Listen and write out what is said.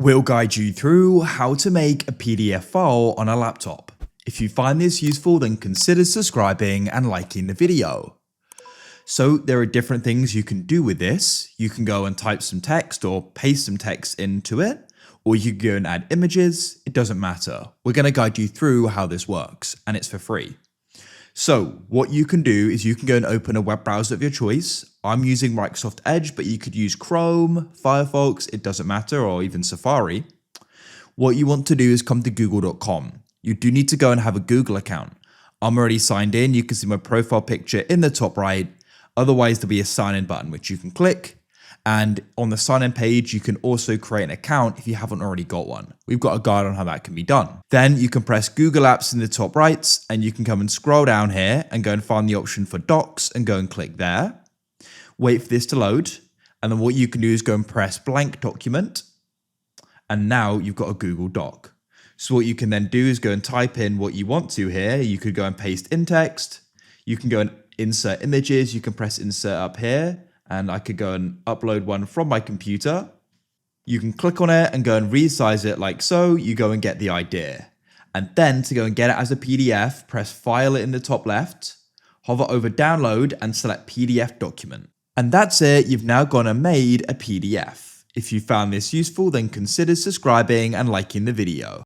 We'll guide you through how to make a PDF file on a laptop. If you find this useful, then consider subscribing and liking the video. So there are different things you can do with this. You can go and type some text or paste some text into it, or you can go and add images. It doesn't matter. We're going to guide you through how this works, and it's for free. So what you can do is you can go and open a web browser of your choice. I'm using Microsoft Edge, but you could use Chrome, Firefox, it doesn't matter, or even Safari. What you want to do is come to google.com. You do need to go and have a Google account. I'm already signed in. You can see my profile picture in the top right. Otherwise, there'll be a sign in button, which you can click. And on the sign in page, you can also create an account if you haven't already got one. We've got a guide on how that can be done. Then you can press Google Apps in the top right, and you can come and scroll down here and go and find the option for Docs and go and click there. Wait for this to load. And then what you can do is go and press blank document. And now you've got a Google Doc. So what you can then do is go and type in what you want to here. You could go and paste in text. You can go and insert images. You can press insert up here. And I could go and upload one from my computer. You can click on it and go and resize it like so. You go and get the idea. And then to go and get it as a PDF, press File in the top left, hover over Download and select PDF document. And that's it. You've now gone and made a PDF. If you found this useful, then consider subscribing and liking the video.